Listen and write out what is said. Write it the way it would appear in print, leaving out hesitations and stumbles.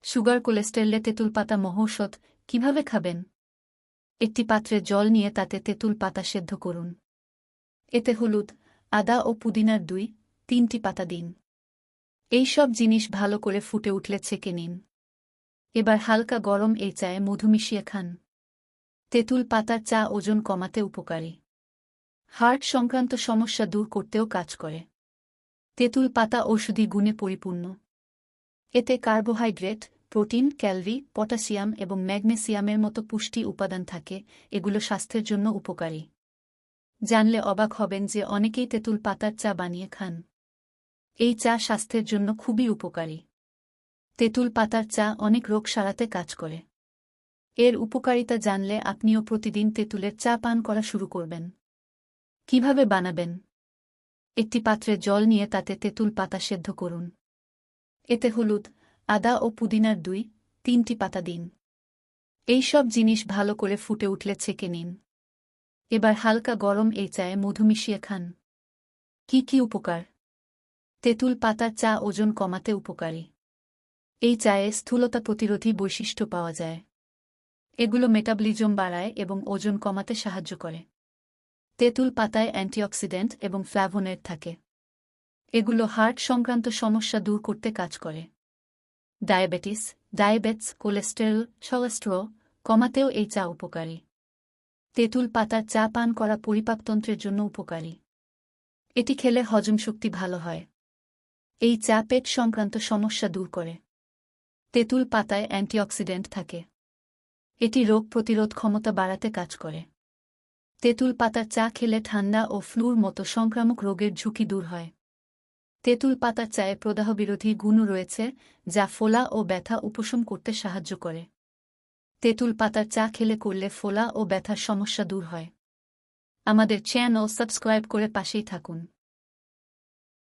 Sugar কোলেস্টেরলে তেঁতুল পাতা মহৌষধ কিভাবে খাবেন? একটি পাত্রে জল নিয়ে তাতে তেঁতুল পাতা সেদ্ধ করুন। এতে হলুদ, আদা ও পুদিনার 2-3টি পাতা দিন। এই সব জিনিস ভালো করে ফুটে উঠলে ছেঁকে নিন। এবার হালকা গরম এই চায়ে মধু মিশিয়ে খান। তেঁতুল পাতার চা ওজন কমাতে উপকারী। হার্ট সংক্রান্ত সমস্যা দূর করতেও কাজ করে। তেঁতুল পাতা ঔষধি গুণে পরিপূর্ণ। এতে কার্বোহাইড্রেট, প্রোটিন, ক্যালরি, পটাশিয়াম এবং ম্যাগনেসিয়ামের মতো পুষ্টি উপাদান থাকে, এগুলো স্বাস্থ্যের জন্য উপকারী। জানলে অবাক হবেন যে অনেকেই তেঁতুল পাতার চা বানিয়ে খান। এই চা স্বাস্থ্যের জন্য খুবই উপকারী। তেঁতুল পাতার চা অনেক রোগ সারাতে কাজ করে। এর উপকারিতা জানলে আপনিও প্রতিদিন তেঁতুলের চা পান করা শুরু করবেন। কিভাবে বানাবেন? একটি পাত্রে জল নিয়ে তাতে তেঁতুল পাতা সেদ্ধ করুন। এতে হলুদ, আদা ও পুদিনার 2-3টি পাতা দিন। এই সব জিনিস ভালো করে ফুটে উঠলে ছেঁকে নিন। এবার হালকা গরম এই চায়ে মধু মিশিয়ে খান। কি উপকার? তেঁতুল পাতার চা ওজন কমাতে উপকারী। এই চায়ে স্থূলতা প্রতিরোধী বৈশিষ্ট্য পাওয়া যায়। এগুলো মেটাবলিজম বাড়ায় এবং ওজন কমাতে সাহায্য করে। তেঁতুল পাতায় অ্যান্টিঅক্সিডেন্ট এবং ফ্ল্যাভোনয়েড থাকে। এগুলো হার্ট সংক্রান্ত সমস্যা দূর করতে কাজ করে। ডায়াবেটিস, কোলেস্টেরল কমাতেও এই চা উপকারী। তেঁতুল পাতার চা পান করা পরিপাকতন্ত্রের জন্য উপকারী। এটি খেলে হজম শক্তি ভালো হয়। এই চা পেট সংক্রান্ত সমস্যা দূর করে। তেঁতুল পাতায় অ্যান্টিঅক্সিডেন্ট থাকে। এটি রোগ প্রতিরোধ ক্ষমতা বাড়াতে কাজ করে। তেঁতুল পাতার চা খেলে ঠান্ডা ও ফ্লুর মতো সংক্রামক রোগের ঝুঁকি দূর হয়। তেঁতুল পাতার চায়ে প্রদাহবিরোধী গুণও রয়েছে, যা ফোলা ও ব্যথা উপশম করতে সাহায্য করে। তেঁতুল পাতার চা খেলে করলে ফোলা ও ব্যথার সমস্যা দূর হয়। আমাদের চ্যানেল সাবস্ক্রাইব করে পাশেই থাকুন।